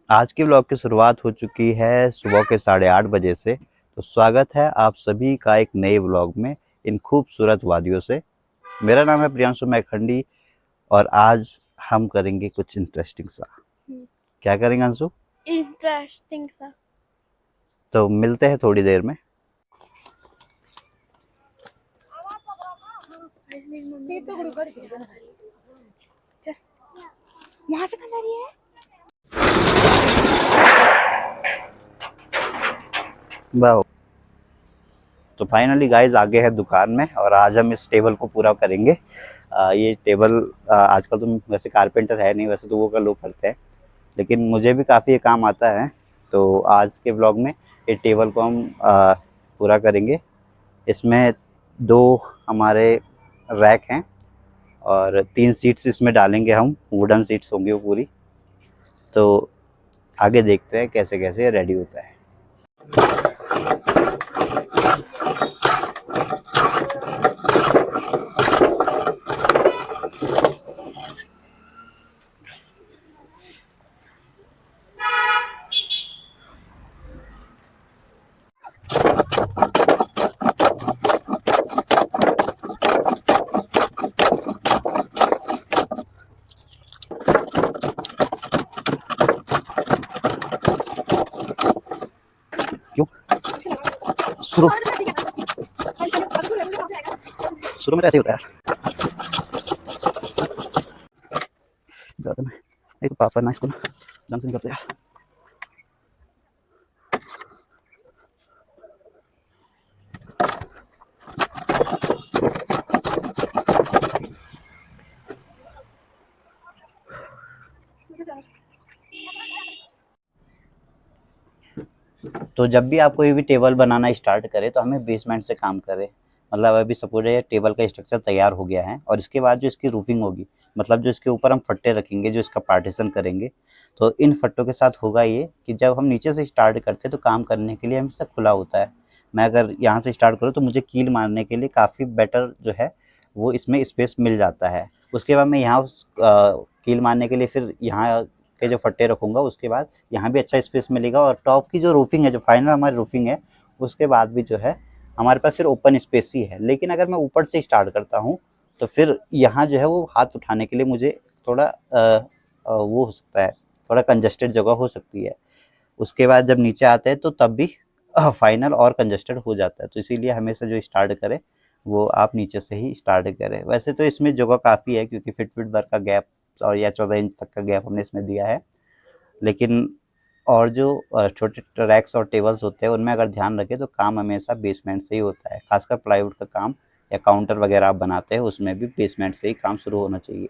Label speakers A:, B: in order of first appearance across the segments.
A: आज के व्लॉग की शुरुआत हो चुकी है सुबह के 8:30 बजे से। तो स्वागत है आप सभी का एक नए व्लॉग में इन खूबसूरत वादियों से। मेरा नाम है प्रियांशु मैखंडी और आज हम करेंगे कुछ इंटरेस्टिंग सा। क्या करेंगे अंशु?
B: इंटरेस्टिंग सा।
A: तो मिलते हैं थोड़ी देर में।
B: वहां से कहाँ रही है?
A: वाह। तो फाइनली गाइस आगे है दुकान में और आज हम इस टेबल को पूरा करेंगे। ये टेबल आजकल तो वैसे कारपेंटर है नहीं, वैसे तो वो का लोग करते हैं, लेकिन मुझे भी काफ़ी ये काम आता है। तो आज के ब्लॉग में ये टेबल को हम पूरा करेंगे। इसमें 2 हमारे रैक हैं और 3 सीट्स इसमें डालेंगे हम, वुडन सीट्स होंगी वो पूरी। तो आगे देखते हैं कैसे कैसे रेडी होता है। क्यों शुरू शुरू में तो ऐसे ही होता है यार। ज़्यादा में एक पापा ना इसको ना ढंग से नहीं करते यार। तो जब भी आप कोई भी टेबल बनाना स्टार्ट करें तो हमें बेसमेंट से काम करें। मतलब अभी सपोज ये टेबल का स्ट्रक्चर तैयार हो गया है और इसके बाद जो इसकी रूफिंग होगी, मतलब जो इसके ऊपर हम फट्टे रखेंगे, जो इसका पार्टीशन करेंगे, तो इन फट्टों के साथ होगा ये कि जब हम नीचे से स्टार्ट करते हैं तो काम करने के लिए हमेशा खुला होता है। मैं अगर यहाँ से स्टार्ट करूँ तो मुझे कील मारने के लिए काफ़ी बेटर जो है वो इसमें स्पेस मिल जाता है। उसके बाद मैं यहाँ कील मारने के लिए फिर यहाँ के जो फट्टे रखूँगा, उसके बाद यहाँ भी अच्छा स्पेस मिलेगा और टॉप की जो रूफिंग है, जो फाइनल हमारी रूफिंग है, उसके बाद भी जो है हमारे पास फिर ओपन स्पेस ही है। लेकिन अगर मैं ऊपर से स्टार्ट करता हूँ तो फिर यहाँ जो है वो हाथ उठाने के लिए मुझे थोड़ा वो हो सकता है, थोड़ा कंजस्टेड जगह हो सकती है। उसके बाद जब नीचे आते हैं तो तब भी फाइनल और कंजस्टेड हो जाता है। तो इसीलिए हमेशा जो स्टार्ट करें वो आप नीचे से ही स्टार्ट करें। वैसे तो इसमें जगह काफ़ी है क्योंकि फिट भर का गैप और या 14 इंच तक का गैप हमने इसमें दिया है। लेकिन और जो छोटे रैक्स और टेबल्स होते हैं उनमें अगर ध्यान रखें तो काम हमेशा बेसमेंट से ही होता है। खासकर प्लाईवुड का काम या काउंटर वगैरह आप बनाते हैं उसमें भी बेसमेंट से ही काम शुरू होना चाहिए।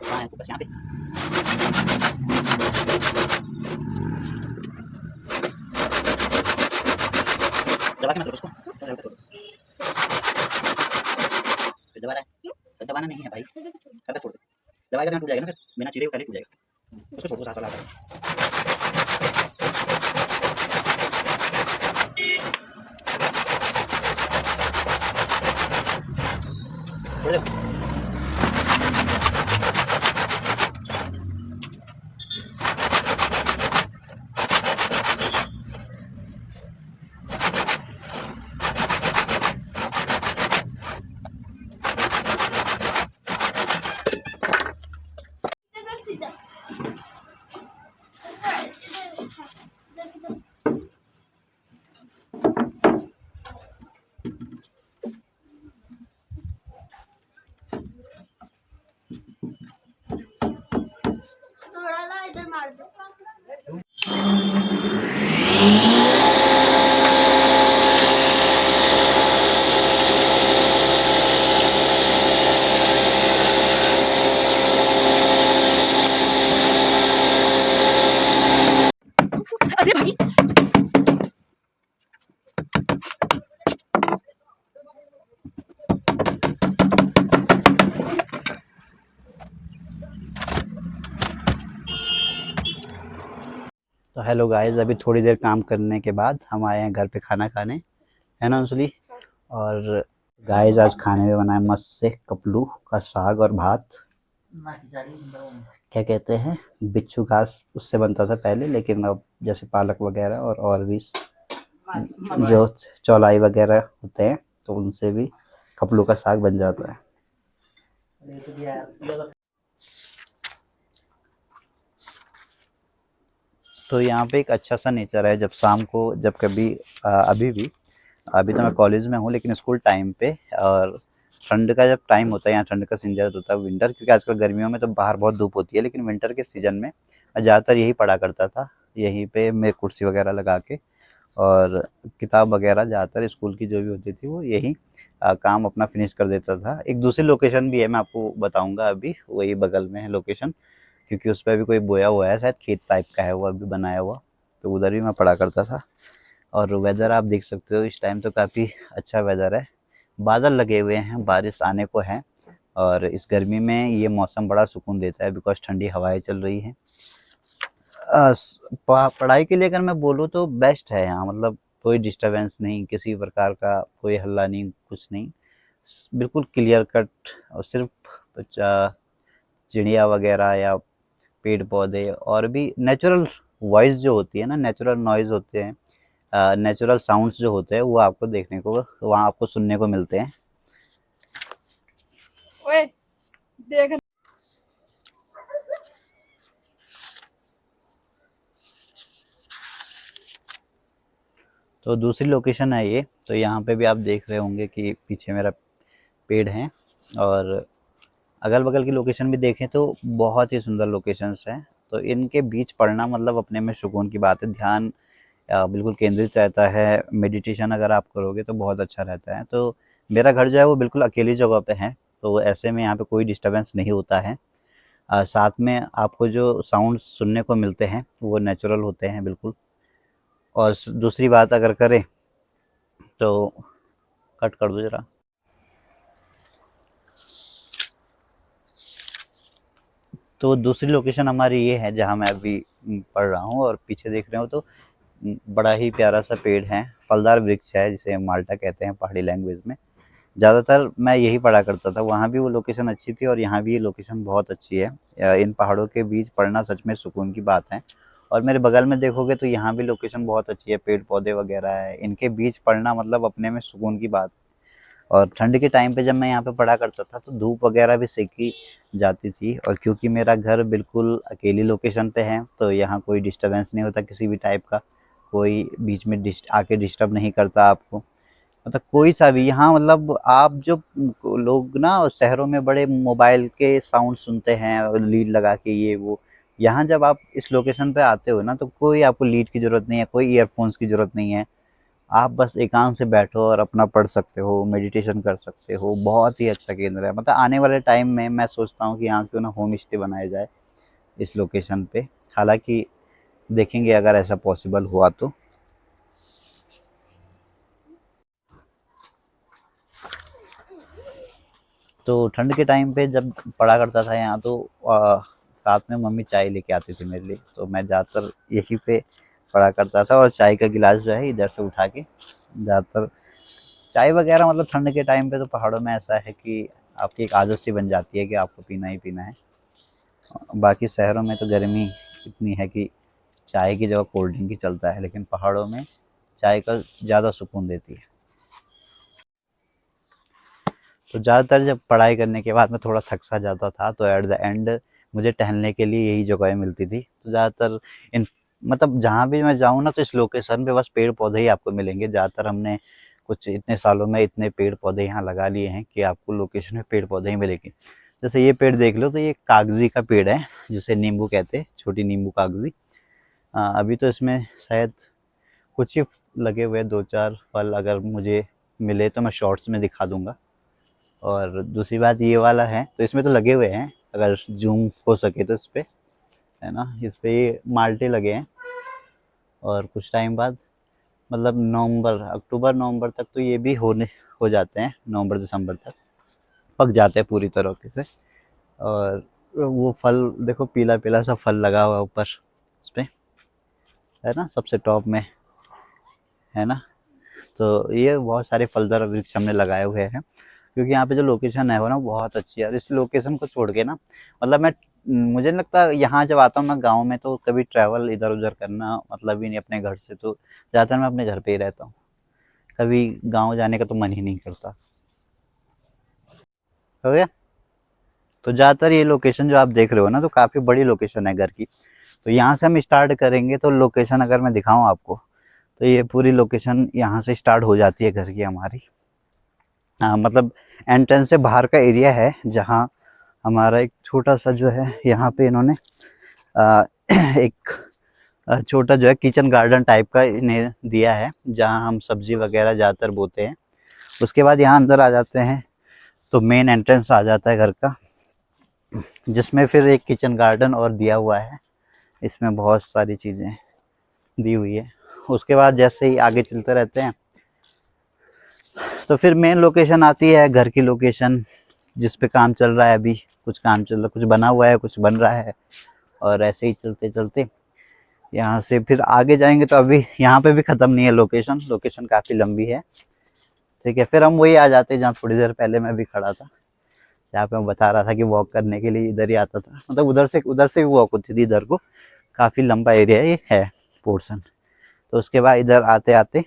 A: हाँ, है तो बस यहाँ पे दबा के मत करो उसको, थोड़ा हल्का छोड़ो। फिर दबा रहा है तो दबाना नहीं है भाई, हल्का छोड़ दो। दबाएगा तो यहाँ टूट जाएगा ना, फिर बिना चिरे हुए पहले टूट जाएगा। उसको छोड़ दो, साथ वाला हटा दो। छोड़ दो।
B: थोड़ा ला इधर मार दो। अरे भाई
A: तो हेलो गाइस, अभी थोड़ी देर काम करने के बाद हम आए हैं घर पे खाना खाने, है ना अंशुली। और गाइस आज खाने में बना है मस्त से कपलू का साग और भात। क्या कहते हैं, बिच्छू घास उससे बनता था पहले, लेकिन अब जैसे पालक वगैरह और भी जो चौलाई वगैरह होते हैं तो उनसे भी कपलू का साग बन जाता है। तो यहाँ पे एक अच्छा सा नेचर है, जब शाम को जब कभी अभी भी, अभी तो मैं कॉलेज में हूँ लेकिन स्कूल टाइम पे, और ठंड का जब टाइम होता है, यहाँ ठंड का सीजन होता है विंटर, क्योंकि आजकल गर्मियों में तो बाहर बहुत धूप होती है, लेकिन विंटर के सीज़न में मैं ज़्यादातर यही पढ़ा करता था। यहीं पे मैं कुर्सी वगैरह लगा के, और किताब वगैरह ज़्यादातर स्कूल की जो भी होती थी वो यही काम अपना फिनिश कर देता था। एक दूसरी लोकेशन भी है, मैं आपको बताऊंगा, अभी वही बगल में है लोकेशन, क्योंकि उस पर भी कोई बोया हुआ है, शायद खेत टाइप का है वो अभी बनाया हुआ, तो उधर भी मैं पढ़ा करता था। और वेदर आप देख सकते हो इस टाइम तो काफ़ी अच्छा वेदर है, बादल लगे हुए हैं, बारिश आने को है। और इस गर्मी में ये मौसम बड़ा सुकून देता है, बिकॉज ठंडी हवाएं चल रही हैं। पढ़ाई के लिए अगर मैं बोलूँ तो बेस्ट है यहाँ, मतलब कोई डिस्टरबेंस नहीं, किसी प्रकार का कोई हल्ला नहीं, कुछ नहीं, बिल्कुल क्लियर कट। और सिर्फ चिड़िया वगैरह या पेड़ पौधे और भी नेचुरल वॉइस जो होती है ना, नेचुरल नॉइज़ होते हैं, नेचुरल साउंड्स जो होते हैं वो आपको देखने को, वहाँ आपको सुनने को मिलते हैं।
B: ओए देख।
A: तो दूसरी लोकेशन है ये, तो यहाँ पे भी आप देख रहे होंगे कि पीछे मेरा पेड़ है, और अगल बगल की लोकेशन भी देखें तो बहुत ही सुंदर लोकेशंस हैं। तो इनके बीच पढ़ना मतलब अपने में सुकून की बात है, ध्यान बिल्कुल केंद्रित रहता है, मेडिटेशन अगर आप करोगे तो बहुत अच्छा रहता है। तो मेरा घर जो है वो बिल्कुल अकेली जगह पे है, तो ऐसे में यहाँ पे कोई डिस्टरबेंस नहीं होता है। साथ में आपको जो साउंड्स सुनने को मिलते हैं वो नेचुरल होते हैं बिल्कुल। और दूसरी बात अगर करें तो, कट कर दो जरा। तो दूसरी लोकेशन हमारी ये है जहाँ मैं अभी पढ़ रहा हूँ, और पीछे देख रहे हो तो बड़ा ही प्यारा सा पेड़ है, फलदार वृक्ष है जिसे माल्टा कहते हैं पहाड़ी लैंग्वेज में। ज़्यादातर मैं यही पढ़ा करता था, वहाँ भी वो लोकेशन अच्छी थी और यहाँ भी ये लोकेशन बहुत अच्छी है। इन पहाड़ों के बीच पढ़ना सच में सुकून की बात है। और मेरे बगल में देखोगे तो यहाँ भी लोकेशन बहुत अच्छी है, पेड़ पौधे वगैरह है, इनके बीच पढ़ना मतलब अपने में सुकून की बात। और ठंड के टाइम पे जब मैं यहाँ पे पढ़ा करता था तो धूप वगैरह भी सेकी जाती थी, और क्योंकि मेरा घर बिल्कुल अकेली लोकेशन पे है तो यहाँ कोई डिस्टरबेंस नहीं होता किसी भी टाइप का, कोई बीच में आके डिस्टर्ब नहीं करता आपको, मतलब कोई सा भी यहाँ, मतलब आप जो लोग ना शहरों में बड़े मोबाइल के साउंड सुनते हैं और लीड लगा के ये वो, यहाँ जब आप इस लोकेशन पे आते हो ना तो कोई आपको लीड की ज़रूरत नहीं है, कोई ईयरफोन्स की ज़रूरत नहीं है। आप बस एकांत से बैठो और अपना पढ़ सकते हो, मेडिटेशन कर सकते हो, बहुत ही अच्छा केंद्र है। मतलब आने वाले टाइम में मैं सोचता हूँ कि यहाँ क्यों ना होम स्टे बनाया जाए इस लोकेशन पे, हालांकि देखेंगे अगर ऐसा पॉसिबल हुआ तो। तो ठंड के टाइम पे जब पढ़ा करता था यहाँ तो साथ में मम्मी चाय लेके आती थी मेरे लिए, तो मैं ज़्यादातर यहीं पे पढ़ा करता था, और चाय का गिलास जो है इधर से उठा के ज़्यादातर चाय वगैरह, मतलब ठंड के टाइम पे तो पहाड़ों में ऐसा है कि आपकी एक आदत सी बन जाती है कि आपको पीना ही पीना है। बाकी शहरों में तो गर्मी इतनी है कि चाय की जगह कोल्ड ड्रिंक ही चलता है, लेकिन पहाड़ों में चाय का ज़्यादा सुकून देती है। तो ज़्यादातर जब पढ़ाई करने के बाद मैं थोड़ा थक सा जाता था तो एट द एंड मुझे टहलने के लिए यही जगहें मिलती थी। तो ज़्यादातर इन, मतलब जहाँ भी मैं जाऊँ ना तो इस लोकेशन पे बस पेड़ पौधे ही आपको मिलेंगे। ज़्यादातर हमने कुछ इतने सालों में इतने पेड़ पौधे यहाँ लगा लिए हैं कि आपको लोकेशन में पेड़ पौधे ही मिलेंगे। जैसे ये पेड़ देख लो, तो ये कागजी का पेड़ है जिसे नींबू कहते हैं, छोटी नींबू कागजी। अभी तो इसमें शायद कुछ ही लगे हुए 2-4 फल, अगर मुझे मिले तो मैं शॉर्ट्स में दिखा दूंगा। और दूसरी बात ये वाला है, तो इसमें तो लगे हुए हैं, अगर जूम हो सके तो इस पे, है ना, इस पे ये माल्टे लगे हैं। और कुछ टाइम बाद, मतलब नवंबर अक्टूबर नवंबर तक तो ये भी हो जाते हैं, नवंबर दिसंबर तक पक जाते हैं पूरी तरीके से। और वो फल देखो, पीला पीला सा फल लगा हुआ है ऊपर इस पे। है ना, सबसे टॉप में, है ना। तो ये बहुत सारे फलदार वृक्ष हमने लगाए हुए हैं, क्योंकि यहाँ पे जो लोकेशन है वो ना बहुत अच्छी है। और इस लोकेशन को छोड़ के ना, मतलब मुझे नहीं लगता, यहाँ जब आता हूँ मैं गाँव में तो कभी ट्रैवल इधर उधर करना मतलब ही नहीं अपने घर से, तो ज़्यादातर मैं अपने घर पे ही रहता हूँ, कभी गाँव जाने का तो मन ही नहीं करता। हो गया। तो ज़्यादातर ये लोकेशन जो आप देख रहे हो ना, तो काफ़ी बड़ी लोकेशन है घर की। तो यहाँ से हम स्टार्ट करेंगे, तो लोकेशन अगर मैं दिखाऊँ आपको, तो ये पूरी लोकेशन यहाँ से स्टार्ट हो जाती है घर की हमारी। मतलब एंट्रेंस से बाहर का एरिया है, जहाँ हमारा एक छोटा सा जो है, यहाँ पे इन्होंने एक छोटा जो है किचन गार्डन टाइप का इन्हें दिया है, जहाँ हम सब्जी वगैरह ज़्यादातर बोते हैं। उसके बाद यहाँ अंदर आ जाते हैं तो मेन एंट्रेंस आ जाता है घर का, जिसमें फिर एक किचन गार्डन और दिया हुआ है, इसमें बहुत सारी चीज़ें दी हुई है। उसके बाद जैसे ही आगे चलते रहते हैं तो फिर मेन लोकेशन आती है, घर की लोकेशन, जिस पे काम चल रहा है अभी, कुछ काम चल रहा है, कुछ बना हुआ है, कुछ बन रहा है। और ऐसे ही चलते चलते यहाँ से फिर आगे जाएंगे, तो अभी यहाँ पे भी ख़त्म नहीं है लोकेशन, लोकेशन काफ़ी लंबी है। ठीक है, फिर हम वही आ जाते हैं जहाँ थोड़ी देर पहले मैं भी खड़ा था, जहाँ पे मैं बता रहा था कि वॉक करने के लिए इधर ही आता था, मतलब उधर से भी वॉक होती थी इधर को। काफ़ी लंबा एरिया ये है पोर्शन। तो उसके बाद इधर आते आते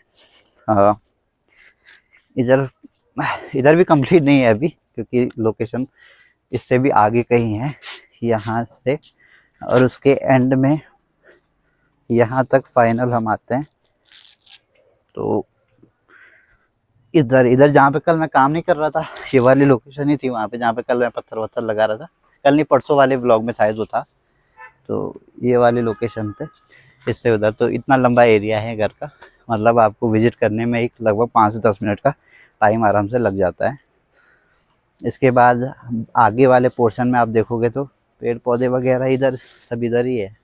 A: इधर इधर भी कंप्लीट नहीं है अभी, क्योंकि लोकेशन इससे भी आगे कहीं है यहाँ से, और उसके एंड में यहाँ तक फाइनल हम आते हैं। तो इधर इधर जहाँ पे कल मैं काम नहीं कर रहा था, ये वाली लोकेशन ही थी वहाँ पे, जहाँ पे कल मैं पत्थर वत्थर लगा रहा था, कल नहीं परसों वाले व्लॉग में शायद वो था। तो ये वाली लोकेशन पे, इससे उधर तो इतना लंबा एरिया है घर का, मतलब आपको विजिट करने में एक लगभग 5 से 10 मिनट का टाइम आराम से लग जाता है। इसके बाद आगे वाले पोर्शन में आप देखोगे तो पेड़ पौधे वगैरह इधर सब इधर ही है,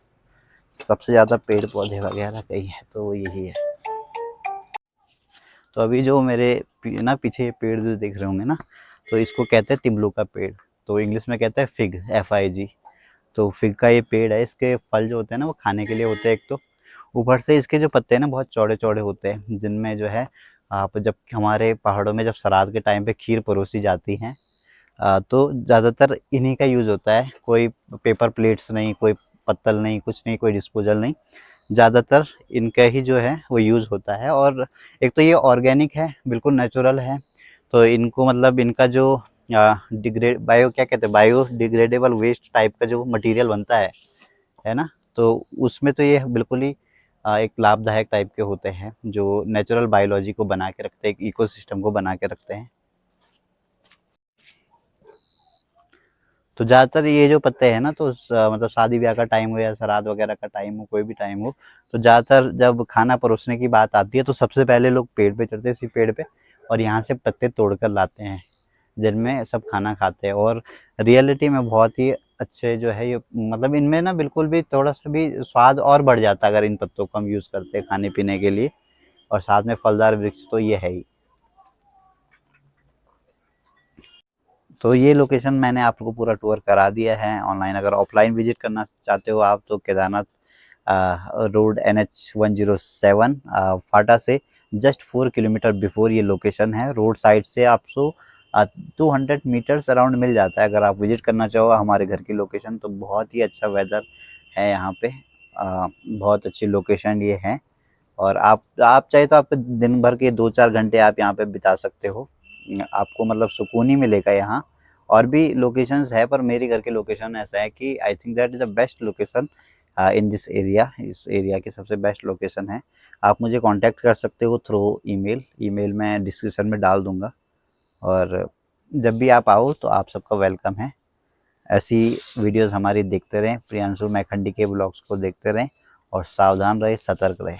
A: सबसे ज़्यादा पेड़ पौधे वगैरह कहीं है तो वो यही है। तो अभी जो मेरे ना पीछे पेड़ जो देख रहे होंगे ना, तो इसको कहते हैं तिमलू का पेड़, तो इंग्लिश में कहते हैं फिग, FIG। तो फिग का ये पेड़ है, इसके फल जो होते हैं ना वो खाने के लिए होते हैं एक तो, ऊपर से इसके जो पत्ते हैं ना बहुत चौड़े चौड़े होते हैं, जिनमें जो है आप जब हमारे पहाड़ों में जब श्राद्ध के टाइम पे खीर परोसी जाती हैं, तो ज़्यादातर इन्हीं का यूज़ होता है। कोई पेपर प्लेट्स नहीं, कोई पत्तल नहीं, कुछ नहीं, कोई डिस्पोजल नहीं, ज़्यादातर इनका ही जो है वो यूज़ होता है। और एक तो ये ऑर्गेनिक है, बिल्कुल नेचुरल है, तो इनको मतलब इनका जो क्या कहते हैं, बायो डिग्रेडेबल वेस्ट टाइप का जो मटेरियल बनता है ना, तो उसमें तो ये बिल्कुल ही एक लाभदायक टाइप के होते हैं, जो नेचुरल बायोलॉजी को बना के रखते हैं, एक इकोसिस्टम को बना के रखते हैं। तो ज़्यादातर ये जो पत्ते हैं ना, तो मतलब शादी ब्याह का टाइम हो या श्राद्ध वगैरह का टाइम हो, कोई भी टाइम हो, तो ज़्यादातर जब खाना परोसने की बात आती है तो सबसे पहले लोग पेड़ पे चढ़ते हैं, इसी पेड़ पे, और यहाँ से पत्ते तोड़ कर लाते हैं, जिनमें सब खाना खाते हैं। और रियलिटी में बहुत ही अच्छे जो है ये, मतलब इनमें ना बिल्कुल भी थोड़ा सा भी स्वाद और बढ़ जाता है अगर इन पत्तों को हम यूज़ करते हैं खाने पीने के लिए। और साथ में फलदार वृक्ष तो ये है ही। तो ये लोकेशन मैंने आपको पूरा टूर करा दिया है ऑनलाइन। अगर ऑफलाइन विजिट करना चाहते हो आप, तो केदारनाथ रोड NH 107 फाटा से जस्ट 4 किलोमीटर बिफोर ये लोकेशन है। रोड साइड से आपको 200 मीटर्स अराउंड मिल जाता है। अगर आप विजिट करना चाहो हमारे घर की लोकेशन, तो बहुत ही अच्छा वेदर है यहाँ पे, बहुत अच्छी लोकेशन ये है। और आप चाहे तो आप दिन भर के 2-4 घंटे आप यहाँ पे बिता सकते हो, आपको मतलब सुकून ही मिलेगा यहाँ। और भी लोकेशंस है, पर मेरी घर की लोकेशन ऐसा है कि I think that is the best location in this area, इस एरिया की सबसे बेस्ट लोकेशन है। आप मुझे कांटेक्ट कर सकते हो थ्रू ईमेल मैं डिस्क्रिप्शन में डाल दूँगा। और जब भी आप आओ तो आप सबका वेलकम है। ऐसी वीडियोज़ हमारी देखते रहें, प्रियांशु मैखंडी के ब्लॉग्स को देखते रहें, और सावधान रहें, सतर्क रहें।